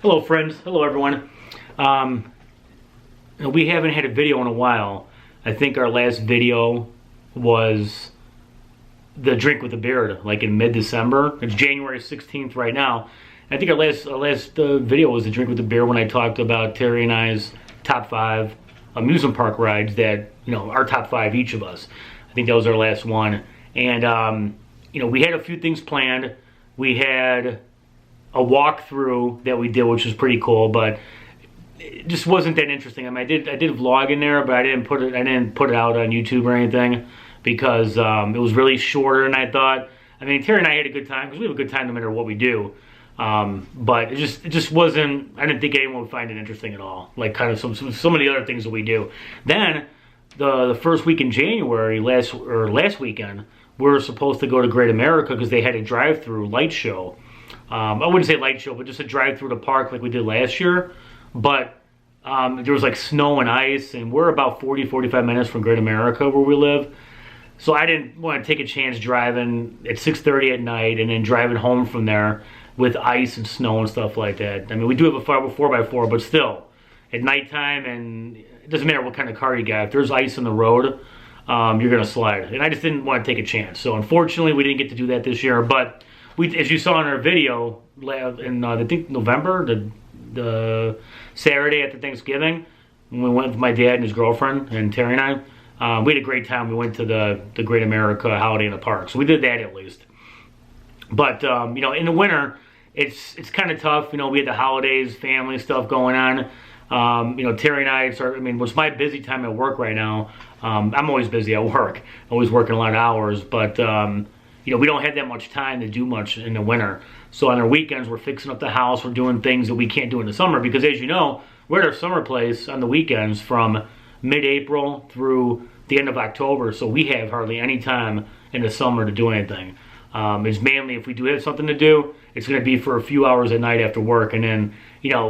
Hello friends, hello everyone. We haven't had a video in a while. I think our last video was the drink with the beard, like in mid-December. It's January 16th right now. I think our last video was the drink with the beard when I talked about Terry and I's top 5 amusement park rides that, our top 5 each of us. I think that was our last one. And, we had a few things planned. We had a walkthrough that we did, which was pretty cool, but it just wasn't that interesting. I mean, I did a vlog in there, but I didn't put it out on YouTube or anything because it was really shorter than I thought. I mean, Terry and I had a good time because we have a good time no matter what we do. But it just wasn't. I didn't think anyone would find it interesting at all. Like kind of some of the other things that we do. Then the first week in January, last weekend, we were supposed to go to Great America because they had a drive-through light show. I wouldn't say light show, but just a drive through the park like we did last year. But there was like snow and ice, and we're about 40-45 minutes from Great America where we live. So I didn't want to take a chance driving at 6:30 at night and then driving home from there with ice and snow and stuff like that. I mean, we do have a 4x4, but still, at nighttime, and it doesn't matter what kind of car you got. If there's ice on the road, you're going to slide. And I just didn't want to take a chance. So unfortunately, we didn't get to do that this year, but as you saw in our video in I think November, the Saturday after Thanksgiving, when we went with my dad and his girlfriend and Terry and I, we had a great time. We went to the Great America Holiday in the Park, so we did that at least. But in the winter, it's kind of tough. We had the holidays, family stuff going on. Terry and I it's my busy time at work right now. I'm always busy at work, always working a lot of hours, but we don't have that much time to do much in the winter. So on our weekends, we're fixing up the house. We're doing things that we can't do in the summer because, as you know, we're at our summer place on the weekends from mid-April through the end of October. So we have hardly any time in the summer to do anything. It's mainly if we do have something to do, it's going to be for a few hours at night after work. And then,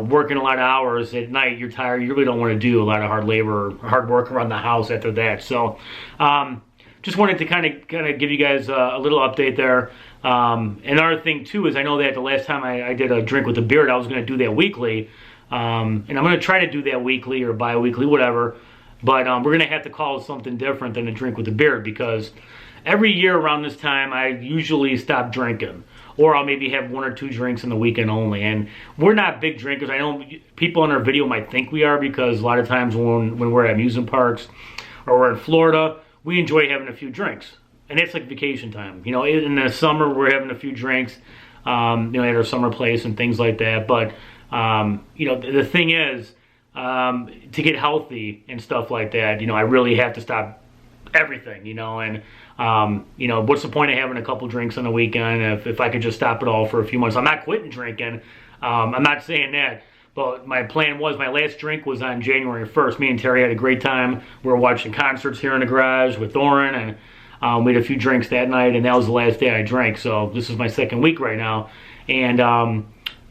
working a lot of hours at night, you're tired. You really don't want to do a lot of hard labor or hard work around the house after that. So, just wanted to kind of give you guys a little update there. Another thing too is I know that the last time I did a drink with the beard, I was going to do that weekly, and I'm going to try to do that weekly or bi-weekly, whatever. But we're going to have to call it something different than a drink with the beard because every year around this time I usually stop drinking, or I'll maybe have 1 or 2 drinks on the weekend only. And we're not big drinkers. I know people in our video might think we are because a lot of times when we're at amusement parks or we're in Florida, we enjoy having a few drinks, and it's like vacation time. In the summer, we're having a few drinks, at our summer place and things like that. But, the thing is, to get healthy and stuff like that, I really have to stop everything, and, what's the point of having a couple drinks on the weekend if I could just stop it all for a few months? I'm not quitting drinking. I'm not saying that. But my plan was, my last drink was on January 1st. Me and Terry had a great time. We were watching concerts here in the garage with Thorin, and we had a few drinks that night, and that was the last day I drank. So this is my second week right now. And I'm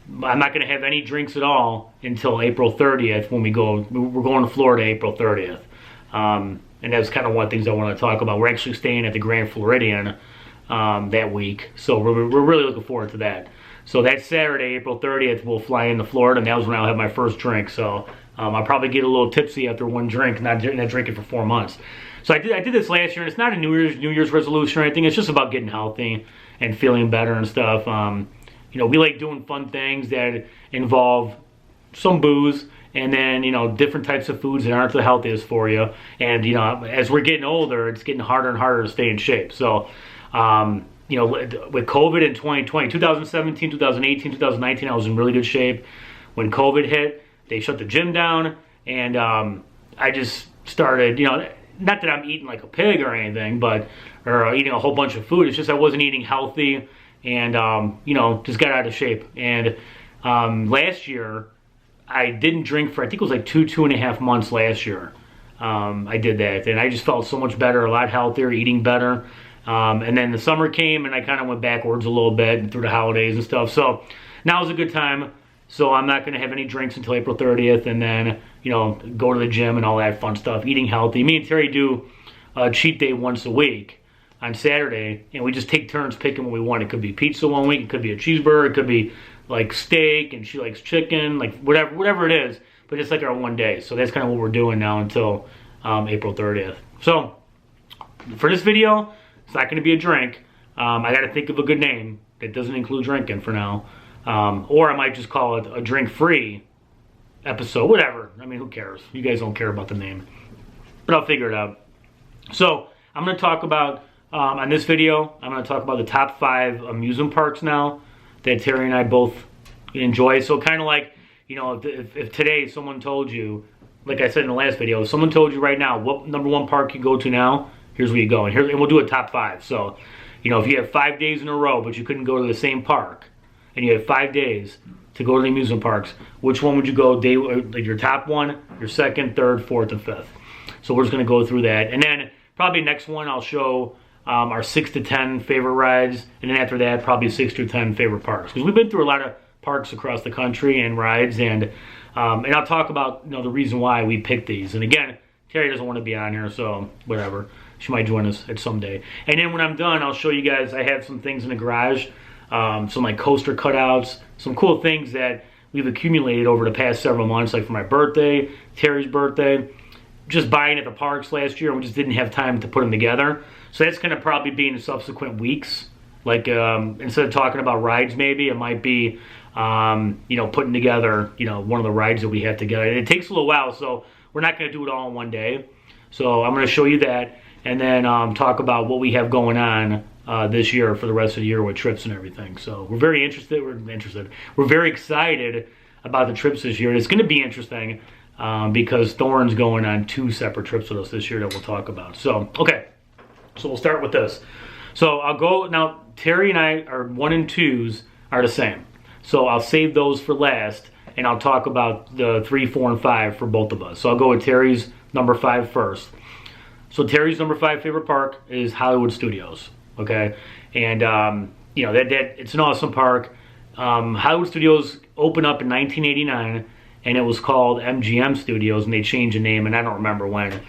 not going to have any drinks at all until April 30th when we're going to Florida April 30th. And that's kind of one of the things I want to talk about. We're actually staying at the Grand Floridian that week. So we're really looking forward to that. So that Saturday, April 30th, we'll fly into Florida, and that was when I'll have my first drink. So I'll probably get a little tipsy after one drink, not drinking for 4 months. So I did this last year, and it's not a New Year's resolution or anything. It's just about getting healthy and feeling better and stuff. We like doing fun things that involve some booze and then, different types of foods that aren't the healthiest for you. And, as we're getting older, it's getting harder and harder to stay in shape. So, with COVID in 2020, 2017, 2018, 2019, I was in really good shape. When COVID hit, they shut the gym down, and I just started, not that I'm eating like a pig or anything, or eating a whole bunch of food. It's just I wasn't eating healthy, and just got out of shape. And last year, I didn't drink for, I think it was like 2.5 months last year. I did that, and I just felt so much better, a lot healthier, eating better. And then the summer came, and I kind of went backwards a little bit through the holidays and stuff. So now's a good time. So I'm not going to have any drinks until April 30th, and then, go to the gym and all that fun stuff, eating healthy. Me and Terry do a cheat day once a week on Saturday, and we just take turns picking what we want. It could be pizza one week, it could be a cheeseburger, it could be like steak and she likes chicken, like whatever it is. But it's like our one day. So that's kind of what we're doing now until April 30th. So for this video, it's not going to be a drink. I got to think of a good name that doesn't include drinking for now. Or I might just call it a drink-free episode, whatever. I mean, who cares? You guys don't care about the name. But I'll figure it out. So I'm going to talk about, on this video, I'm going to talk about the top 5 amusement parks now that Terry and I both enjoy. So kind of like, you know, if today someone told you, like I said in the last video, if someone told you right now what #1 park you go to now, here's where you go. And we'll do a top 5. So, you know, if you have 5 days in a row, but you couldn't go to the same park, and you have 5 days to go to the amusement parks, which one would you go? Like your top one, your second, third, fourth, and fifth. So we're just going to go through that. And then probably next one I'll show our 6 to 10 favorite rides. And then after that, probably 6 to 10 favorite parks. Because we've been through a lot of parks across the country and rides. And I'll talk about, you know, the reason why we picked these. And again, Terry doesn't want to be on here, so whatever. She might join us at some day. And then when I'm done, I'll show you guys, I have some things in the garage. Some like coaster cutouts, some cool things that we've accumulated over the past several months, like for my birthday, Terry's birthday, just buying at the parks last year, and we just didn't have time to put them together. So that's going to probably be in subsequent weeks. Like instead of talking about rides, maybe it might be, you know, putting together, you know, one of the rides that we have together. And it takes a little while, so we're not going to do it all in one day. So I'm going to show you that, and then talk about what we have going on this year for the rest of the year with trips and everything. So we're very interested. We're very excited about the trips this year. And it's going to be interesting because Thorne's going on 2 separate trips with us this year that we'll talk about. So, okay. So we'll start with this. So I'll go, now Terry and I are 1 and 2s are the same. So I'll save those for last, and I'll talk about the 3, 4, and 5 for both of us. So I'll go with Terry's number 5 first. So Terry's number 5 favorite park is Hollywood Studios. Okay, and you know that it's an awesome park. Hollywood Studios opened up in 1989, and it was called MGM Studios, and they changed the name, and I don't remember when.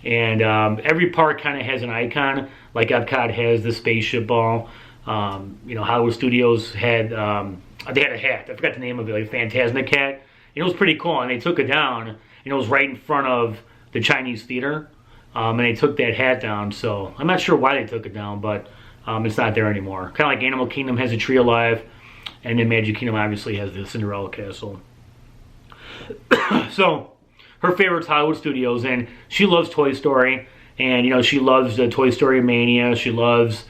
And every park kind of has an icon, like Epcot has the spaceship ball. You know, Hollywood Studios had they had a hat. I forgot the name of it, like Phantasmic hat. And it was pretty cool, and they took it down, and it was right in front of the Chinese theater. And they took that hat down, so I'm not sure why they took it down, but it's not there anymore. Kind of like Animal Kingdom has a Tree of Life, and then Magic Kingdom obviously has the Cinderella Castle. So her favorite's Hollywood Studios, and she loves Toy Story, and you know she loves the Toy Story Mania. She loves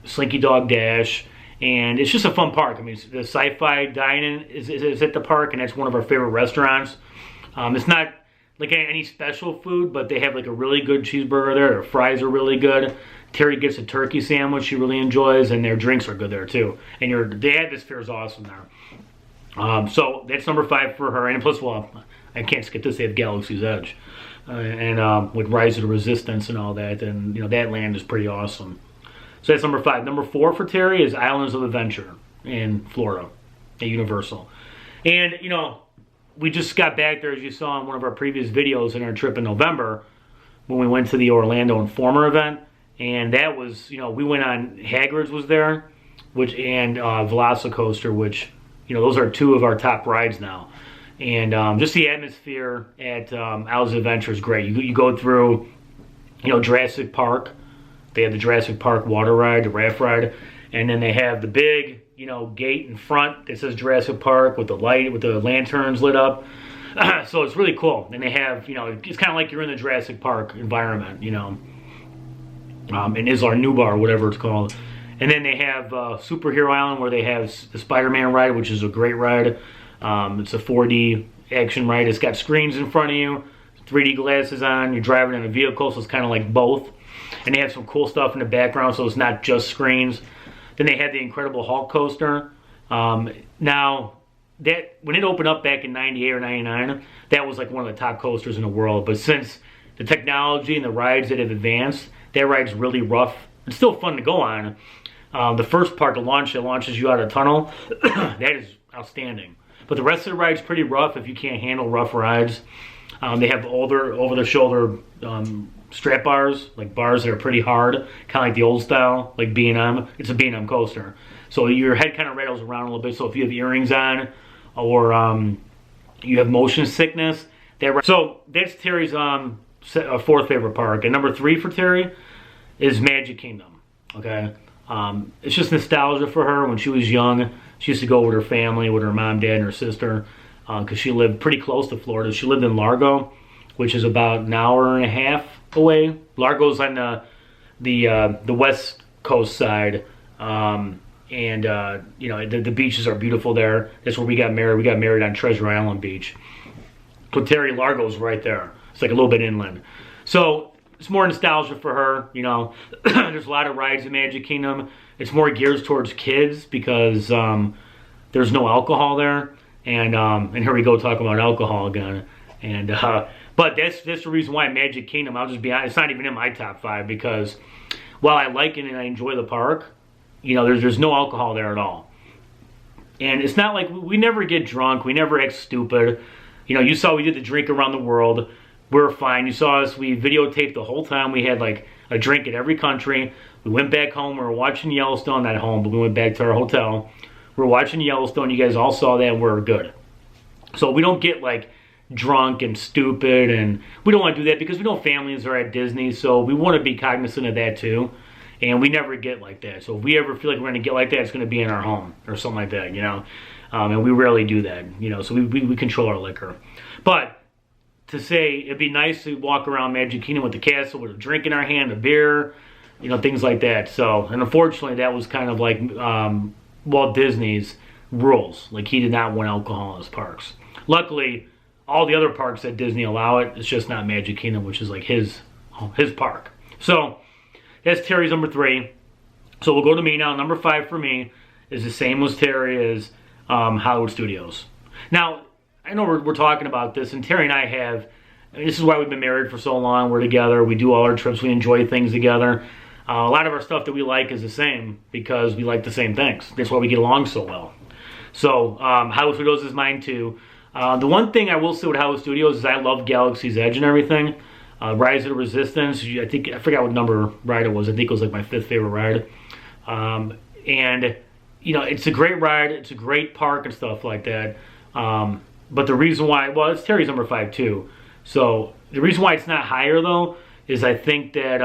Slinky Dog Dash, and it's just a fun park. I mean, the Sci-Fi Dine-In is at the park, and that's one of our favorite restaurants. It's not like any special food, but they have like a really good cheeseburger there. Their fries are really good. Terry gets a turkey sandwich she really enjoys, and their drinks are good there too. And the atmosphere is awesome there. So that's number 5 for her. And plus, well, I can't skip this. They have Galaxy's Edge, and with Rise of the Resistance and all that. And you know that land is pretty awesome. So that's number 5. Number 4 for Terry is Islands of Adventure in Florida at Universal. And you know, we just got back there, as you saw in one of our previous videos in our trip in November, when we went to the Orlando Informer event. And that was, you know, we went on, Hagrid's was there, and Velocicoaster, which, you know, those are 2 of our top rides now. And just the atmosphere at Islands of Adventure is great. You go through, you know, Jurassic Park. They have the Jurassic Park water ride, the raft ride. And then they have the big, you know, gate in front that says Jurassic Park with the light, with the lanterns lit up. So it's really cool. And they have, you know, it's kind of like you're in the Jurassic Park environment, you know. In Isla Nublar, whatever it's called. And then they have Superhero Island, where they have the Spider-Man ride, which is a great ride. It's a 4D action ride. It's got screens in front of you, 3D glasses on. You're driving in a vehicle, so it's kind of like both. And they have some cool stuff in the background, so it's not just screens. Then they had the Incredible Hulk coaster. Now, that when it opened up back in 98 or 99, that was like one of the top coasters in the world. But since the technology and the rides that have advanced, that ride's really rough. It's still fun to go on. The first part, the launch that launches you out of a tunnel, that is outstanding. But the rest of the ride's pretty rough if you can't handle rough rides. They have over-the-shoulder strap bars, like bars that are pretty hard, kind of like the old style, like B&M. It's a B&M coaster. So your head kind of rattles around a little bit. So if you have earrings on, or you have motion sickness, so that's Terry's fourth favorite park. And number 3 for Terry is Magic Kingdom. Okay, it's just nostalgia for her. When she was young, she used to go with her family, with her mom, dad, and her sister, because she lived pretty close to Florida. She lived in Largo, which is about an hour and a half away. Largo's on the west coast side, and you know, the beaches are beautiful there. That's where we got married. We got married on Treasure Island Beach. So Terry, Largo's right there. It's like a little bit inland. So it's more nostalgia for her, you know. There's a lot of rides in Magic Kingdom. It's more geared towards kids because there's no alcohol there. And here we go talking about alcohol again. And but that's the reason why Magic Kingdom, I'll just be honest, it's not even in my top 5, because while I like it and I enjoy the park, you know, there's no alcohol there at all. And it's not like we never get drunk, we never act stupid. You know, you saw we did the drink around the world. We're fine. You saw us, we videotaped the whole time. We had like a drink in every country. We went back home, we were watching Yellowstone, not home, but we went back to our hotel. We were watching Yellowstone, you guys all saw that, and we're good. So we don't get like drunk and stupid, and we don't want to do that because we know families are at Disney, so we want to be cognizant of that too. And we never get like that. So if we ever feel like we're going to get like that, it's going to be in our home or something like that, you know. And we rarely do that, you know, so we control our liquor. But to say it'd be nice to walk around Magic Kingdom with the castle with a drink in our hand, a beer, you know, things like that. So, and unfortunately, that was kind of like Walt Disney's rules. Like, he did not want alcohol in his parks. Luckily, all the other parks at Disney allow it. It's just not Magic Kingdom, which is like his park. So that's Terry's number 3. So we'll go to me now. Number 5 for me is the same as Terry, is Hollywood Studios. Now, I know we're talking about this, and Terry and I have, this is why we've been married for so long. We're together. We do all our trips. We enjoy things together. A lot of our stuff that we like is the same because we like the same things. That's why we get along so well. So Hollywood Studios is mine too. The one thing I will say with Hollywood Studios is I love Galaxy's Edge and everything. Rise of the Resistance, I forgot what number ride it was. I think it was like my 5th favorite ride. And, you know, it's a great ride. It's a great park and stuff like that. But the reason why, well, it's Terry's number 5 too. So the reason why it's not higher though is I think that,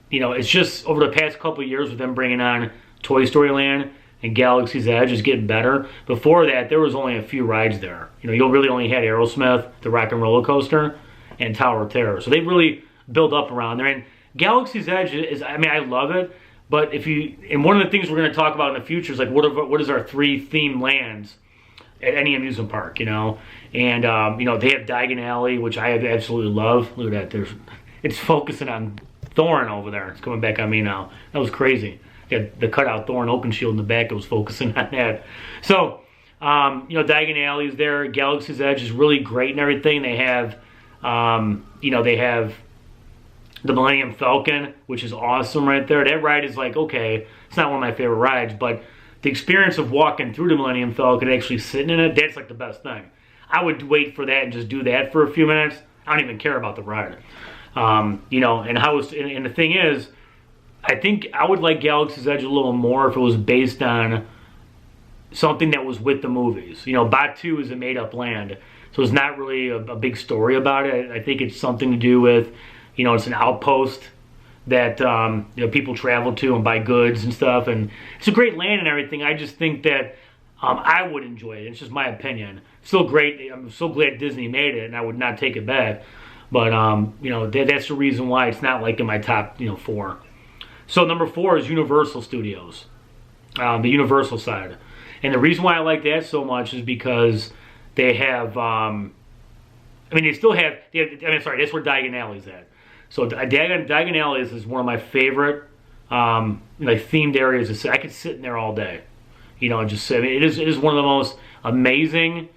you know, it's just over the past couple of years with them bringing on Toy Story Land and Galaxy's Edge is getting better. Before that, there was only a few rides there. You know, you really only had Aerosmith, the Rock and Roller Coaster, and Tower of Terror. So they really built up around there. And Galaxy's Edge is, I mean, I love it. But if you, and one of the things we're going to talk about in the future is like, what is our 3 themed lands at any amusement park, you know? And, you know, they have Diagon Alley, which I absolutely love. Look at that. It's focusing on Thorn over there. It's coming back on me now. That was crazy. Got the cutout Thorn open shield in the back. It was focusing on that. So, you know, Diagon Alley is there. Galaxy's Edge is really great and everything. They have, you know, they have the Millennium Falcon, which is awesome right there. That ride is like, okay, it's not one of my favorite rides, but the experience of walking through the Millennium Falcon and actually sitting in it, that's like the best thing. I would wait for that and just do that for a few minutes. I don't even care about the ride. You know, and and the thing is, I think I would like Galaxy's Edge a little more if it was based on something that was with the movies. You know, Batuu is a made-up land, so it's not really a big story about it. I think it's something to do with, you know, it's an outpost that you know, people travel to and buy goods and stuff, and it's a great land and everything. I just think that I would enjoy it. It's just my opinion. Still great. I'm so glad Disney made it, and I would not take it back. But you know, that's the reason why it's not like in my top, you know, 4. So number 4 is Universal Studios, the Universal side, and the reason why I like that so much is because they have, I mean, they still have. I mean, sorry, that's where Diagon Alley is at. So Diagon Alley is one of my favorite, like, themed areas to sit. I could sit in there all day, you know, and just sit. I mean, it is one of the most amazing,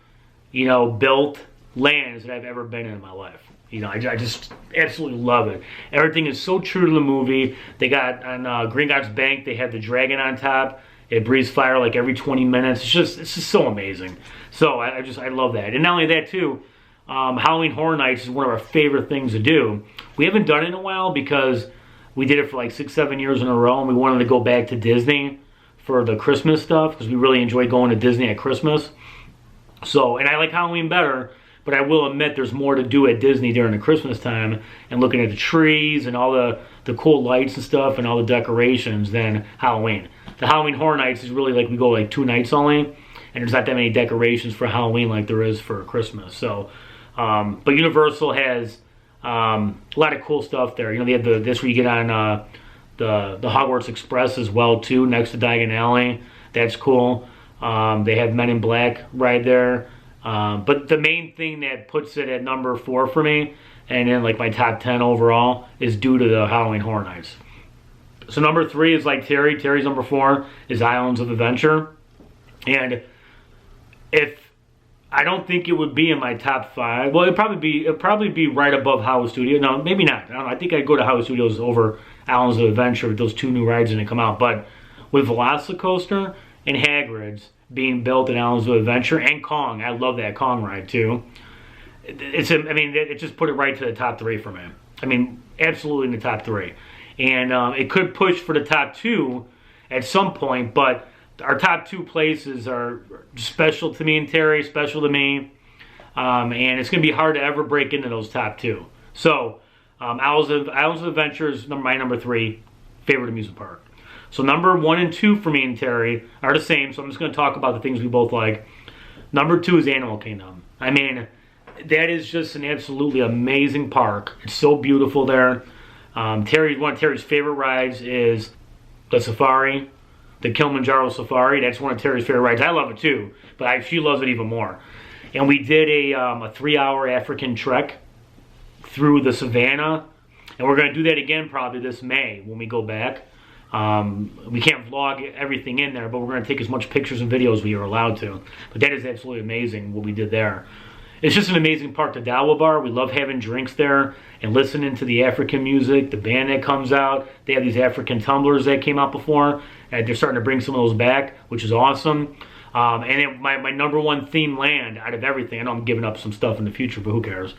you know, built lands that I've ever been in my life. You know, I just absolutely love it. Everything is so true to the movie. They got on Gringotts Bank, they had the dragon on top. It breathes fire like every 20 minutes. It's just so amazing. So I love that. And not only that too, Halloween Horror Nights is one of our favorite things to do. We haven't done it in a while because we did it for like 6-7 years in a row, and we wanted to go back to Disney for the Christmas stuff because we really enjoy going to Disney at Christmas. So, and I like Halloween better, but I will admit there's more to do at Disney during the Christmas time and looking at the trees and all the cool lights and stuff and all the decorations than Halloween. The Halloween Horror Nights is really like we go like 2 nights only, and there's not that many decorations for Halloween like there is for Christmas. So, but Universal has a lot of cool stuff there. You know, they have this where you get on the Hogwarts Express as well too, next to Diagon Alley. That's cool. They have Men in Black right there. But the main thing that puts it at number 4 for me, and in like my top 10 overall, is due to the Halloween Horror Nights. So number 3 is like Terry. Terry's number 4 is Islands of Adventure. And if I don't think it would be in my top 5. Well, it'd probably be right above Hollywood Studios. No, maybe not. I don't know. I think I'd go to Hollywood Studios over Islands of Adventure with those 2 new rides when they come out. But with Velocicoaster and Hagrid's being built in Islands of Adventure, and Kong, I love that Kong ride too. It just put it right to the top 3 for me. I mean, absolutely in the top 3. And it could push for the top 2 at some point, but our top 2 places are special to me and Terry, special to me, and it's going to be hard to ever break into those top 2. So, Islands of Adventure is my number 3 favorite amusement park. So number 1 and 2 for me and Terry are the same, so I'm just going to talk about the things we both like. Number 2 is Animal Kingdom. I mean, that is just an absolutely amazing park. It's so beautiful there. One of Terry's favorite rides is the Safari, the Kilimanjaro Safari. That's one of Terry's favorite rides. I love it too, but she loves it even more. And we did a 3-hour African trek through the savannah, and we're going to do that again probably this May when we go back. We can't vlog everything in there, but we're going to take as much pictures and videos as we are allowed to. But that is absolutely amazing what we did there. It's just an amazing park. The Dawa Bar, we love having drinks there and listening to the African music, the band that comes out. They have these African tumblers that came out before, and they're starting to bring some of those back, which is awesome. My number 1 theme land out of everything, I know I'm giving up some stuff in the future, but who cares,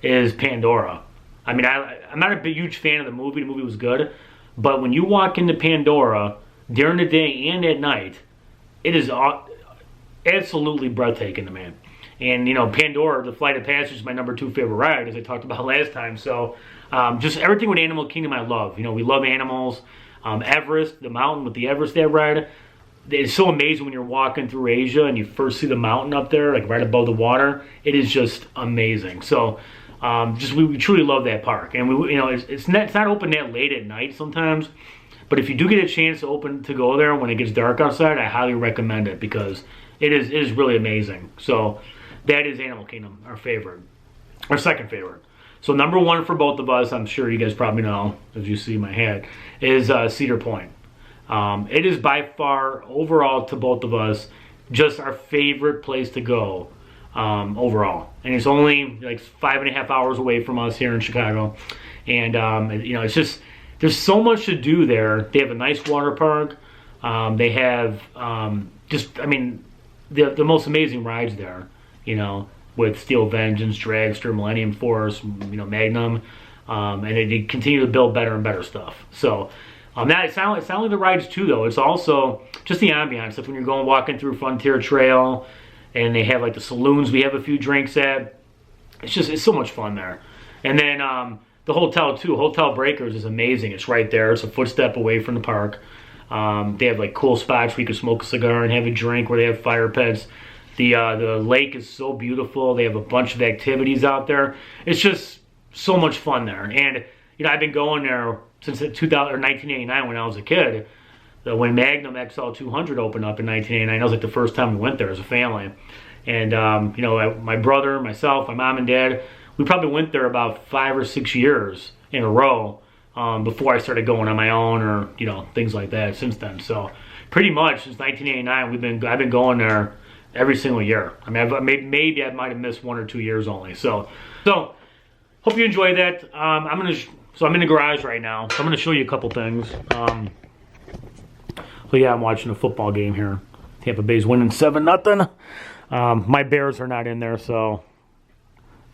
is Pandora. I mean, I'm not a huge fan of the movie. The movie was good. But when you walk into Pandora during the day and at night, it is absolutely breathtaking to me. And, you know, Pandora, the Flight of Passage, is my number 2 favorite ride, as I talked about last time. So, just everything with Animal Kingdom I love. You know, we love animals. Everest, the mountain with the Everest that ride. It's so amazing when you're walking through Asia and you first see the mountain up there, like right above the water. It is just amazing. So, we truly love that park. And, it's not open that late at night sometimes. But if you do get a chance to go there when it gets dark outside, I highly recommend it because it is really amazing. So, that is Animal Kingdom, our second favorite. So number 1 for both of us, I'm sure you guys probably know, as you see my head, is Cedar Point. It is by far, overall to both of us, just our favorite place to go overall. And it's only like 5.5 hours away from us here in Chicago. And, it's just, there's so much to do there. They have a nice water park. They have the most amazing rides there. You know, with Steel Vengeance, Dragster, Millennium Force, Magnum, and they continue to build better and better stuff. So, it's not only the rides too, though. It's also just the ambiance. Like when you're walking through Frontier Trail, and they have like the saloons we have a few drinks at. It's so much fun there. And then the hotel too. Hotel Breakers is amazing. It's right there. It's a footstep away from the park. They have like cool spots where you can smoke a cigar and have a drink, where they have fire pits. The lake is so beautiful. They have a bunch of activities out there. It's just so much fun there. And I've been going there since 1989 when I was a kid. When Magnum XL 200 opened up in 1989, that was like the first time we went there as a family. And my brother, myself, my mom and dad, we probably went there about 5 or 6 years in a row before I started going on my own, or things like that since then. So pretty much since 1989, I've been going there every single year. I mean, maybe I might have missed 1 or 2 years only. So hope you enjoy that. I'm in the garage right now, so I'm gonna show you a couple things. So yeah, I'm watching a football game here. Tampa Bay's winning 7-0. My Bears are not in there, so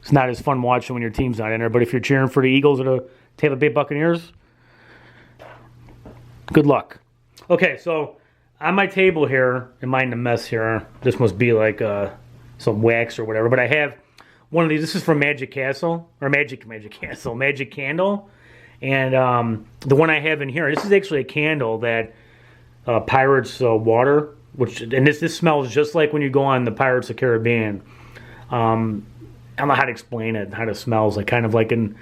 it's not as fun watching when your team's not in there. But if you're cheering for the Eagles or the Tampa Bay Buccaneers, good luck. Okay, so on my table here, and mind the mess here, this must be like some wax or whatever, but I have one of these. This is from Magic Castle, or Magic Candle. And the one I have in here, this is actually a candle that Pirates water, and this smells just like when you go on the Pirates of the Caribbean. I don't know how to explain it, how it smells, like kind of like an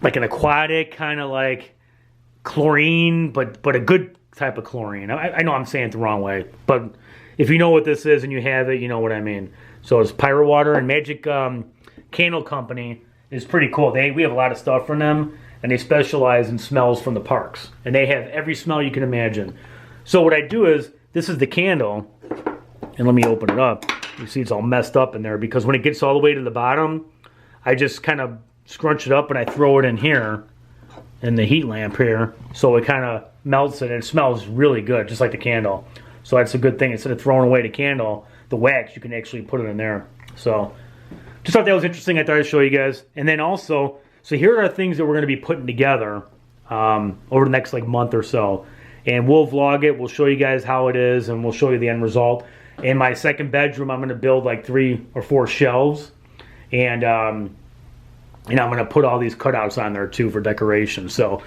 aquatic, kind of like chlorine, but a good type of chlorine. I know I'm saying it the wrong way, but if you know what this is and you have it, you know what I mean. So it's Pirate Water, and Magic Candle Company is pretty cool. We have a lot of stuff from them, and they specialize in smells from the parks. And they have every smell you can imagine. So what I do is, this is the candle, and let me open it up. You see it's all messed up in there, because when it gets all the way to the bottom, I just kind of scrunch it up and I throw it in here, in the heat lamp here, so it kind of melts it, and it smells really good, just like the candle. So that's a good thing. Instead of throwing away the candle, the wax, you can actually put it in there. So just thought that was interesting. I thought I'd show you guys. And then also, so here are things that we're going to be putting together over the next like month or so. And we'll vlog it. We'll show you guys how it is, and we'll show you the end result. In my second bedroom, I'm going to build like 3 or 4 shelves. And I'm going to put all these cutouts on there too for decoration. So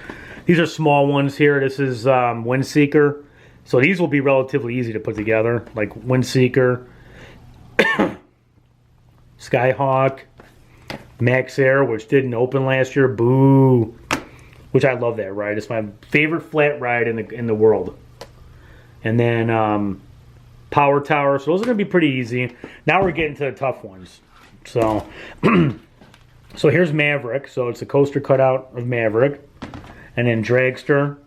these are small ones here. This is Windseeker. So these will be relatively easy to put together, like Windseeker, Skyhawk, Max Air, which didn't open last year. Boo! Which I love that ride. It's my favorite flat ride in the world. And then Power Tower. So those are going to be pretty easy. Now we're getting to the tough ones. So, so here's Maverick. So it's a coaster cutout of Maverick, and then Dragster,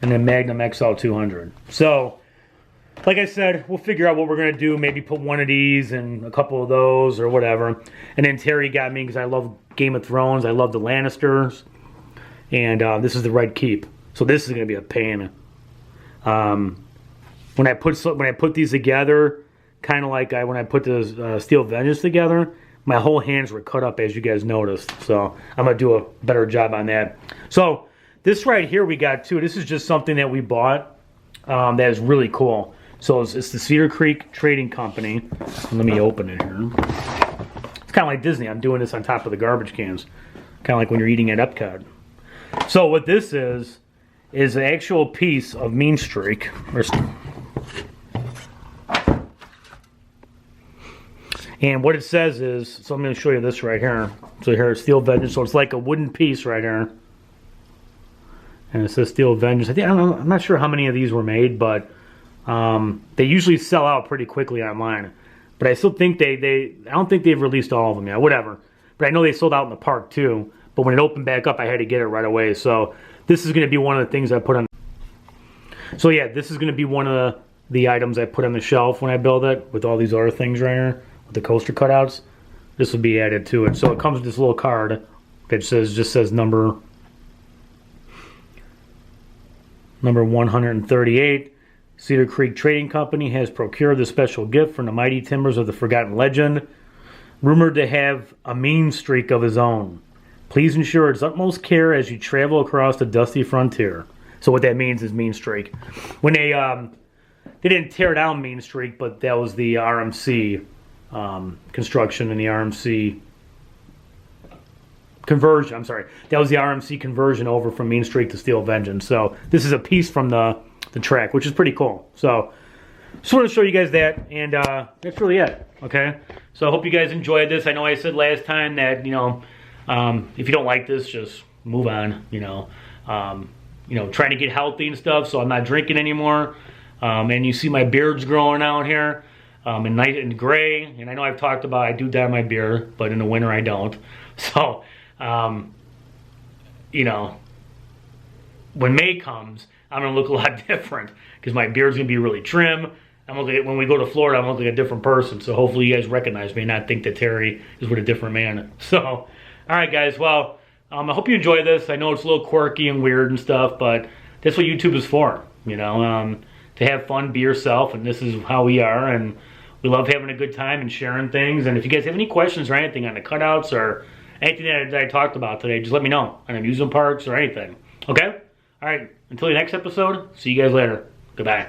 and then Magnum XL 200. So, like I said, we'll figure out what we're going to do. Maybe put one of these and a couple of those or whatever. And then Terry got me, because I love Game of Thrones. I love the Lannisters. And this is the Red Keep. So this is going to be a pain. When I put these together, kind of like when I put the Steel Vengeance together, my whole hands were cut up, as you guys noticed. So I'm going to do a better job on that. So this right here we got too. This is just something that we bought that is really cool. So it's the Cedar Creek Trading Company. Let me open it here. It's kind of like Disney. I'm doing this on top of the garbage cans. Kind of like when you're eating at Epcot. So what this is an actual piece of Mean Streak. And what it says is, so I'm going to show you this right here. So here it's Steel Vengeance. So it's like a wooden piece right here. And it says Steel Vengeance. I don't know, I'm not sure how many of these were made, but they usually sell out pretty quickly online. But I still think I don't think they've released all of them yet. Whatever. But I know they sold out in the park too. But when it opened back up, I had to get it right away. So this is going to be one of the things I put on. So yeah, this is going to be one of the items I put on the shelf when I build it, with all these other things right here, with the coaster cutouts. This will be added to it. So it comes with this little card that just says number 138. Cedar Creek Trading Company has procured the special gift from the mighty timbers of the forgotten legend, rumored to have a mean streak of his own. Please ensure its utmost care as you travel across the dusty frontier. So what that means is Mean Streak. When they didn't tear down Mean Streak, but that was the RMC construction and the RMC conversion. I'm sorry, that was the RMC conversion over from Mean Streak to Steel Vengeance. So this is a piece from the track, which is pretty cool. So just want to show you guys that, and that's really it. Okay, so I hope you guys enjoyed this. I know I said last time that if you don't like this, just move on. Trying to get healthy and stuff, so I'm not drinking anymore. And you see my beard's growing out here, and night and gray. And I know I've talked about I do dye my beard, but in the winter I don't. So, when May comes, I'm gonna look a lot different, because my beard's gonna be really trim. When we go to Florida, I'm gonna look like a different person. So hopefully you guys recognize me and not think that Terry is with a different man. So, all right, guys. Well, I hope you enjoy this. I know it's a little quirky and weird and stuff, but that's what YouTube is for. To have fun, be yourself, and this is how we are. And we love having a good time and sharing things. And if you guys have any questions or anything on the cutouts or anything that I talked about today, just let me know on Amusement Parks or anything. Okay? All right. until the next episode, see you guys later. Goodbye.